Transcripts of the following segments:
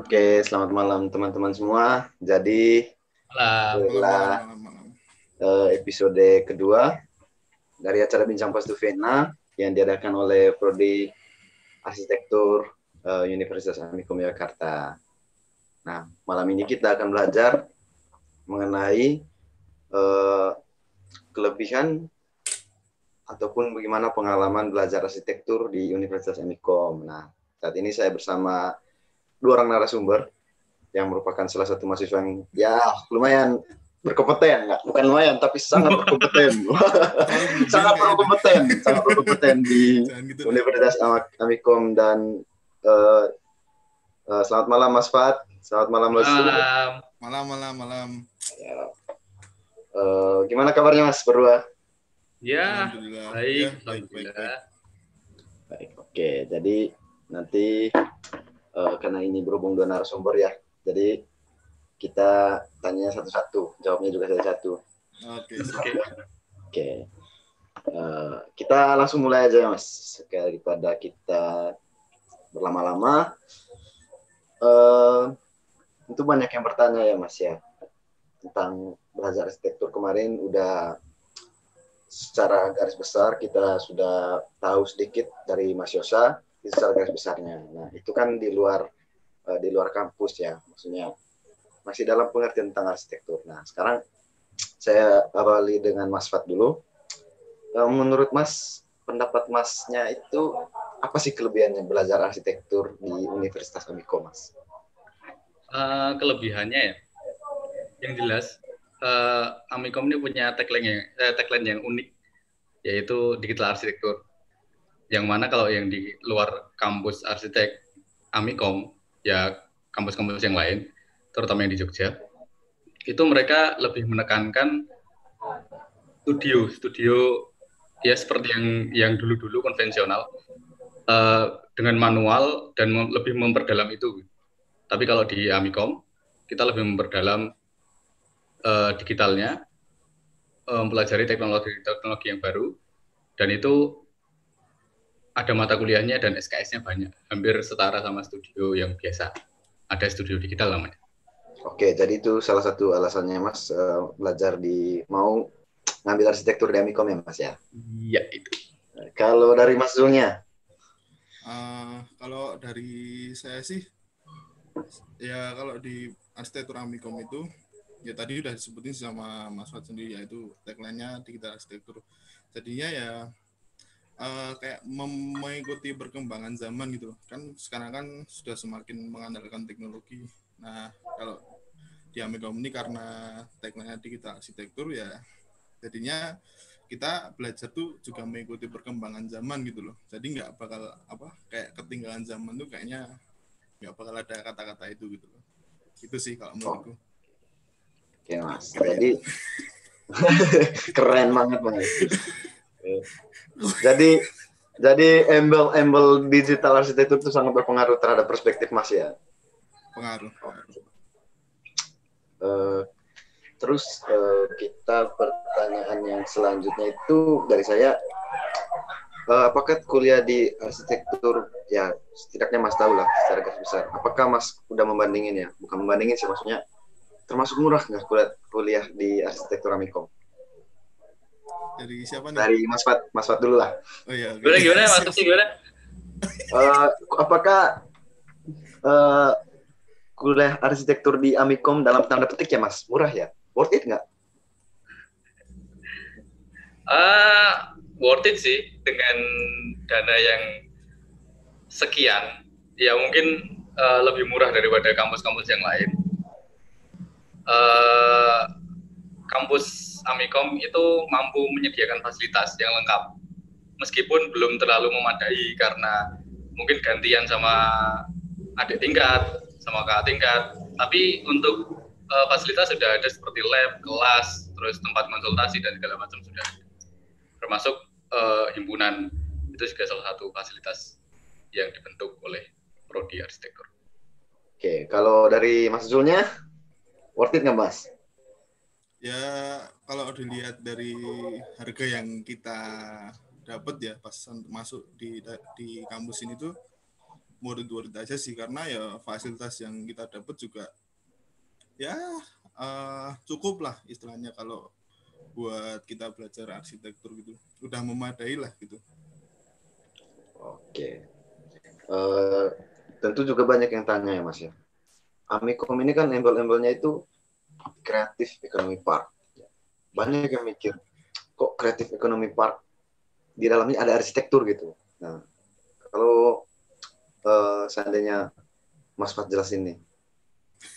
Oke, selamat malam teman-teman semua. Jadi, Malam. adalah episode kedua dari acara Bincang Pastu Vena yang diadakan oleh Prodi Arsitektur Universitas Amikom Yogyakarta. Nah, malam ini kita akan belajar mengenai kelebihan ataupun bagaimana pengalaman belajar arsitektur di Universitas Amikom. Nah, saat ini saya bersama dua orang narasumber yang merupakan salah satu mahasiswa yang ya lumayan berkompeten, bukan lumayan tapi sangat berkompeten, sangat berkompeten di gitu Universitas Amikom. Dan selamat malam Mas Fat, selamat malam Mas. Malam. Ya. Gimana kabarnya Mas berdua? Ya, baik. Oke, jadi nanti karena ini berhubung dua narasumber ya, jadi kita tanya satu-satu, jawabnya juga satu-satu. Oke. Kita langsung mulai aja Mas, daripada kita berlama-lama. Itu banyak yang bertanya ya Mas ya tentang belajar arsitektur. Kemarin udah secara garis besar kita sudah tahu sedikit dari Mas Yosa secara garis besarnya. Nah itu kan di luar kampus ya, maksudnya masih dalam pengertian tentang arsitektur. Nah, sekarang saya awali dengan Mas Fat dulu. Menurut Mas, pendapat Masnya itu apa sih kelebihannya belajar arsitektur di Universitas Amikom, Mas? Kelebihannya ya, yang jelas Amikom ini punya tagline yang unik, yaitu digital arsitektur. Yang mana kalau yang di luar kampus arsitek Amikom, ya kampus-kampus yang lain, terutama yang di Jogja, itu mereka lebih menekankan studio ya seperti yang dulu-dulu konvensional dengan manual dan lebih memperdalam itu. Tapi kalau di Amikom kita lebih memperdalam digitalnya, mempelajari teknologi yang baru, dan itu ada mata kuliahnya dan SKS-nya banyak, hampir setara sama studio yang biasa. Ada studio digital namanya. Oke, jadi itu salah satu alasannya Mas belajar mau ngambil arsitektur di Amikom ya Mas ya? Iya, itu. Kalau dari Mas Zulnya? Kalau dari saya sih, ya kalau di arsitektur Amikom itu, ya tadi udah disebutin sama Mas Fat sendiri, yaitu tagline-nya digital arsitektur. Jadinya ya kayak mengikuti perkembangan zaman gitu. Kan sekarang kan sudah semakin mengandalkan teknologi. Nah, kalau di Amikom ini karena tagline-nya digital arsitektur, ya jadinya kita belajar tuh juga mengikuti perkembangan zaman gitu loh. Jadi nggak bakal kayak ketinggalan zaman tuh, kayaknya nggak bakal ada kata-kata itu gitu loh. Itu sih kalau menurutku. Oke Mas, jadi keren banget Mas. Jadi embel digital arsitektur itu sangat berpengaruh terhadap perspektif Mas ya. Pengaruh. Terus kita pertanyaan yang selanjutnya itu dari saya, apakah kuliah di arsitektur ya setidaknya Mas tahu lah secara garis besar. Apakah Mas udah membandingin ya? Bukan membandingin sih, maksudnya termasuk murah nggak kuliah di arsitektur Amikom? Dari siapa nih? Dari Mas Fat dulu lah. Oh iya. Okay. Gimana? Maksudnya gimana? Apakah kuliah arsitektur di Amikom dalam tanda petik ya Mas murah ya? Worth it nggak? Worth it sih, dengan dana yang sekian. Ya mungkin lebih murah daripada kampus-kampus yang lain. Kampus Amikom itu mampu menyediakan fasilitas yang lengkap, meskipun belum terlalu memadai karena mungkin gantian sama adik tingkat, sama kakak tingkat. Tapi untuk fasilitas sudah ada seperti lab, kelas, terus tempat konsultasi dan segala macam sudah ada. Termasuk himpunan, itu juga salah satu fasilitas yang dibentuk oleh Prodi Arsitektur. Oke, kalau dari Mas Zulnya, worth it nggak Mas? Ya, kalau dilihat dari harga yang kita dapat ya pas masuk di kampus ini tuh, murid-murid aja sih, karena ya fasilitas yang kita dapat juga ya cukup lah istilahnya kalau buat kita belajar arsitektur gitu, udah memadai lah gitu. Oke. Tentu juga banyak yang tanya ya Mas ya. Amikom ini kan embel-embelnya itu Creative Economy Park. Banyak yang mikir, kok Creative Economy Park di dalamnya ada arsitektur gitu. Nah, kalau seandainya Mas Fat jelasin nih,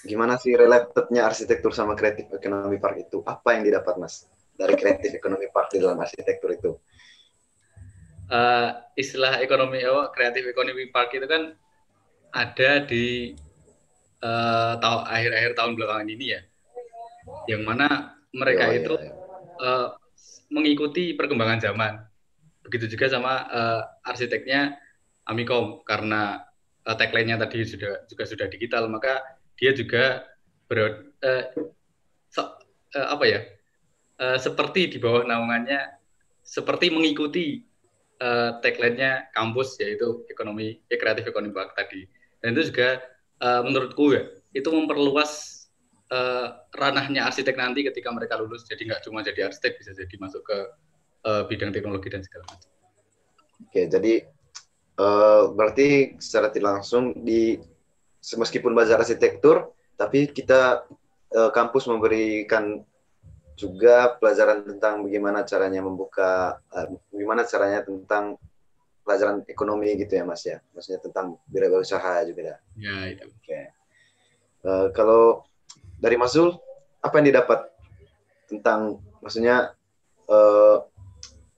gimana sih relatednya arsitektur sama Creative Economy Park itu? Apa yang didapat Mas dari Creative Economy Park di dalam arsitektur itu? Istilah Creative Economy Park itu kan ada di akhir-akhir tahun belakangan ini ya, yang mana mereka itu mengikuti perkembangan zaman. Begitu juga sama arsiteknya Amikom, karena tagline-nya tadi juga sudah digital, maka dia juga seperti di bawah naungannya, seperti mengikuti tagline-nya kampus, yaitu Creative Economy Park tadi. Dan itu juga menurutku ya, itu memperluas ranahnya arsitek nanti ketika mereka lulus. Jadi nggak cuma jadi arsitek, bisa jadi masuk ke bidang teknologi dan segala macam. Oke, jadi berarti secara tidak langsung meskipun belajar arsitektur, tapi kita kampus memberikan juga pelajaran tentang bagaimana caranya bagaimana caranya tentang pelajaran ekonomi gitu ya Mas ya, maksudnya tentang wirausaha juga ya. Ya itu. Oke. Kalau dari Mas Zul, apa yang didapat tentang maksudnya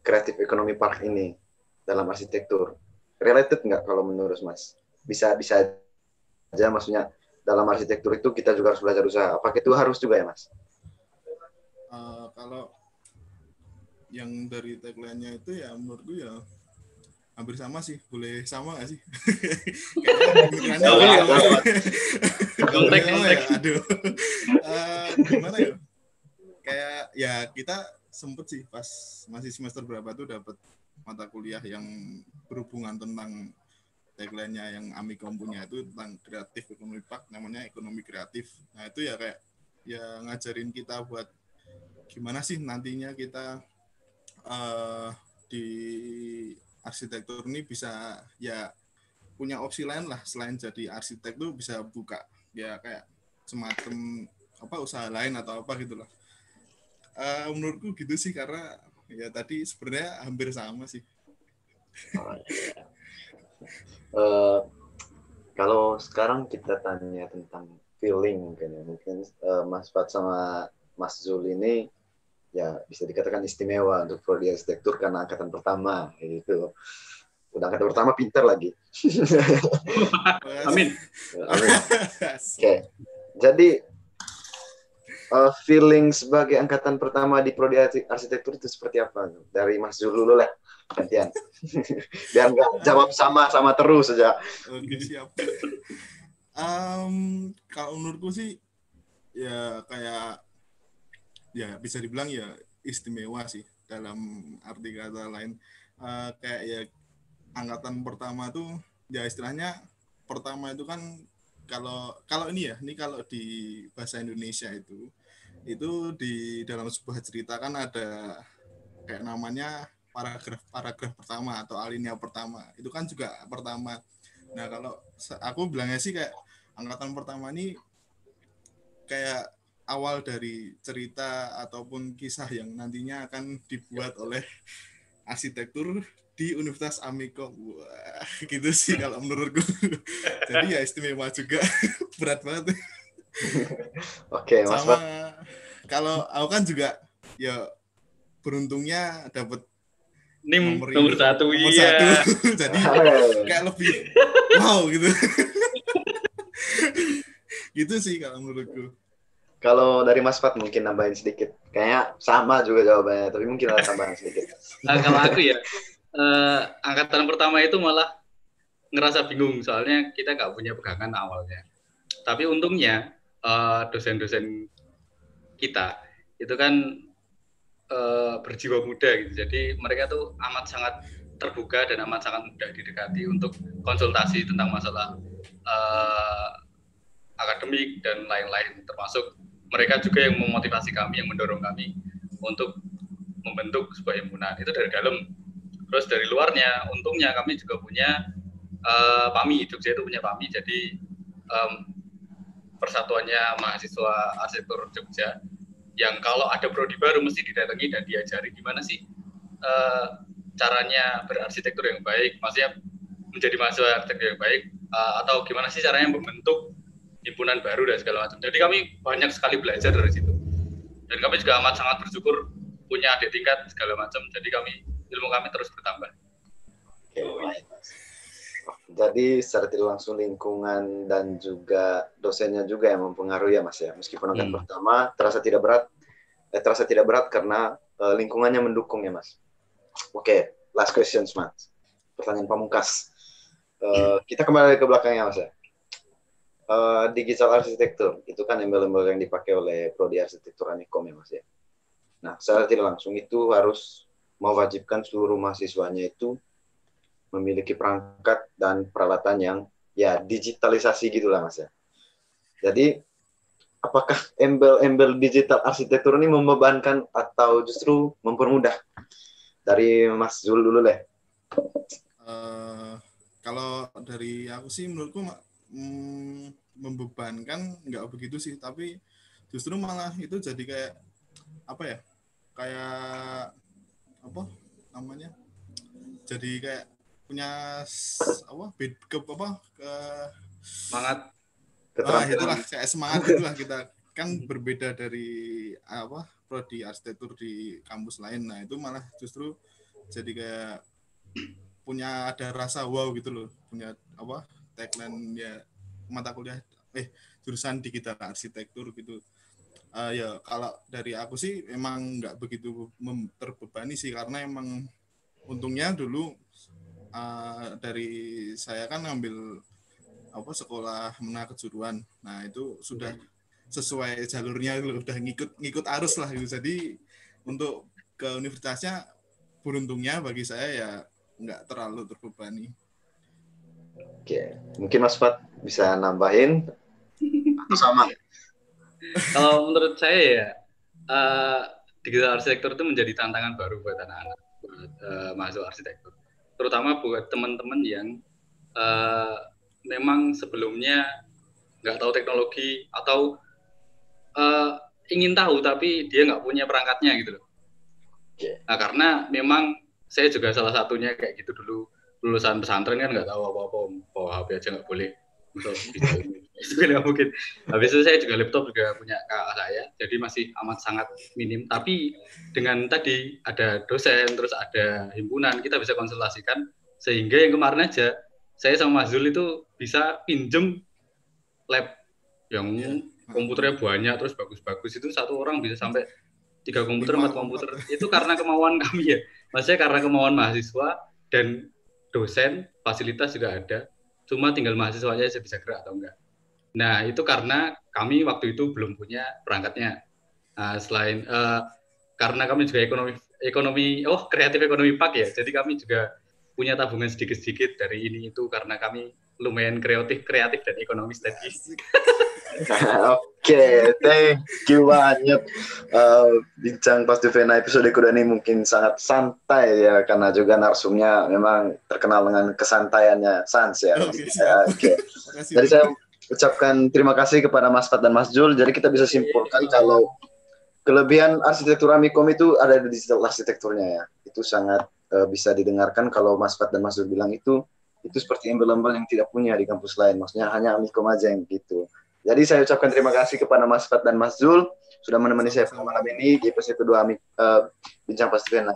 Creative Economy Park ini dalam arsitektur? Related nggak kalau menurut Mas? Bisa aja, maksudnya dalam arsitektur itu kita juga harus belajar usaha. Apakah itu harus juga ya Mas? Kalau yang dari tagline-nya itu ya menurutku ya hampir sama sih. Boleh sama nggak sih? Kontek. Aduh. Gimana ya? Kayak ya kita sempet sih pas masih semester berapa tuh dapat mata kuliah yang berhubungan tentang tagline-nya yang Amikom punya itu tentang Creative Economy Park, namanya ekonomi kreatif. Nah itu ya kayak ya ngajarin kita buat gimana sih nantinya kita di arsitektur ini bisa ya punya opsi lain lah selain jadi arsitek tuh bisa buka ya kayak semacam usaha lain atau apa gitulah. Menurutku gitu sih, karena ya tadi sebenarnya hampir sama sih. Kalau sekarang kita tanya tentang feeling mungkin Mas Fat sama Mas Zul ini ya bisa dikatakan istimewa untuk prodi arsitektur karena angkatan pertama gitu. Udah angkatan pertama pintar lagi. Amin. Amin. Oke. Jadi feeling sebagai angkatan pertama di prodi arsitektur itu seperti apa? Dari Mas Zul dulu lah, gantian. Biar nggak jawab sama terus saja. Oke, siap. Kalau menurutku sih ya kayak ya bisa dibilang ya istimewa sih, dalam arti kata lain. Kayak ya angkatan pertama tuh ya istilahnya pertama itu kan kalau ini kalau di bahasa Indonesia itu di dalam sebuah cerita kan ada kayak namanya paragraf pertama atau alinea pertama, itu kan juga pertama. Nah kalau aku bilangnya sih kayak angkatan pertama ini kayak awal dari cerita ataupun kisah yang nantinya akan dibuat oleh arsitektur di Universitas Amikom. Wah, gitu sih kalau menurutku. Jadi ya istimewa juga. Berat banget. Oke, Mas. Sama kalau aku kan juga ya beruntungnya dapat nomor satu. Jadi kayak lebih wow gitu. Gitu sih kalau menurutku. Kalau dari Mas Fat mungkin nambahin sedikit. Kayaknya sama juga jawabannya, tapi mungkin ada tambahan sedikit. Kalau aku ya, angkatan pertama itu malah ngerasa bingung, soalnya kita nggak punya pegangan awalnya. Tapi untungnya dosen-dosen kita itu kan berjiwa muda gitu. Jadi mereka tuh amat sangat terbuka dan amat sangat mudah didekati untuk konsultasi tentang masalah akademik dan lain-lain, termasuk mereka juga yang memotivasi kami, yang mendorong kami untuk membentuk sebuah himpunan. Itu dari dalam. Terus dari luarnya, untungnya kami juga punya PAMI, Jogja itu punya PAMI, jadi persatuannya mahasiswa arsitektur Jogja, yang kalau ada prodi baru mesti didatangi dan diajari gimana sih caranya berarsitektur yang baik, maksudnya menjadi mahasiswa arsitektur yang baik, atau gimana sih caranya membentuk himpunan baru dan segala macam. Jadi kami banyak sekali belajar dari situ. Dan kami juga amat sangat bersyukur punya adik tingkat segala macam. Jadi ilmu kami terus bertambah. Oke, jadi secara tidak langsung lingkungan dan juga dosennya juga yang mempengaruhi ya Mas ya. Meskipun angkatan pertama terasa tidak berat karena lingkungannya mendukung ya Mas. Oke, last questions Mas. Pertanyaan pamungkas. Kita kembali ke belakangnya Mas ya. Digital arsitektur itu kan embel-embel yang dipakai oleh prodi arsitektur Amikom ya Mas ya. Nah, secara tidak langsung itu harus mewajibkan seluruh mahasiswanya itu memiliki perangkat dan peralatan yang ya digitalisasi gitulah Mas ya. Jadi apakah embel-embel digital arsitektur ini membebankan atau justru mempermudah? Dari Mas Zul dulu deh. Kalau dari aku sih menurutku membebankan nggak begitu sih, tapi justru malah itu jadi kayak apa ya, kayak apa namanya, jadi kayak punya semangat itulah kayak semangat itulah. Kita kan berbeda dari prodi arsitektur di kampus lain. Nah itu malah justru jadi kayak punya ada rasa wow gitu loh, punya tagline ya mata kuliah jurusan digital arsitektur gitu. Ya kalau dari aku sih emang nggak begitu terbebani sih, karena emang untungnya dulu dari saya kan ngambil sekolah menengah kejuruan. Nah itu sudah sesuai jalurnya, udah ngikut arus lah gitu. Jadi untuk ke universitasnya beruntungnya bagi saya ya nggak terlalu terbebani. Oke, mungkin Mas Fat bisa nambahin atau sama? Kalau menurut saya ya digital arsitektur itu menjadi tantangan baru buat anak-anak mahasiswa arsitektur, terutama buat teman-teman yang memang sebelumnya nggak tahu teknologi atau ingin tahu tapi dia nggak punya perangkatnya gitu loh. Nah karena memang saya juga salah satunya kayak gitu dulu, lulusan pesantren kan nggak tahu apa-apa, bawa HP aja nggak boleh untuk bisa itu kan nggak mungkin. Habis itu saya juga laptop juga punya kakak saya, jadi masih amat sangat minim. Tapi dengan tadi ada dosen terus ada himpunan, kita bisa konsultasikan, sehingga yang kemarin aja saya sama Mas Zul itu bisa pinjem lab yang komputernya banyak terus bagus-bagus, itu satu orang bisa sampai 3 komputer, 4 komputer. Itu karena kemauan kami ya. Maksudnya karena kemauan mahasiswa dan dosen, fasilitas juga ada. Cuma tinggal mahasiswanya bisa gerak atau enggak. Nah, itu karena kami waktu itu belum punya perangkatnya. Nah, selain karena kami juga kreatif ekonomi Pak ya. Jadi kami juga punya tabungan sedikit-sedikit dari ini itu karena kami lumayan kreatif dan ekonomis tadi. Oke, thank you banyak. Bincang Pas Duvena episode kedua ini mungkin sangat santai ya, karena juga narsumnya memang terkenal dengan kesantaiannya Sans ya. Oke. Jadi saya ucapkan terima kasih kepada Mas Fat dan Mas Jul. Jadi kita bisa simpulkan kalau kelebihan arsitektur Amikom itu ada di digital arsitekturnya ya. Itu sangat bisa didengarkan kalau Mas Fat dan Mas Jul bilang itu seperti embel-embel yang tidak punya di kampus lain. Maksudnya hanya Amikom aja yang gitu. Jadi saya ucapkan terima kasih kepada Mas Fat dan Mas Zul sudah menemani saya pada malam ini di episode kedua Bincang Pas Duvena.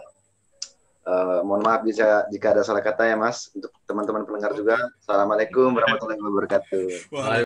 Mohon maaf jika ada salah kata ya Mas, untuk teman-teman pendengar juga. Assalamualaikum warahmatullahi wabarakatuh.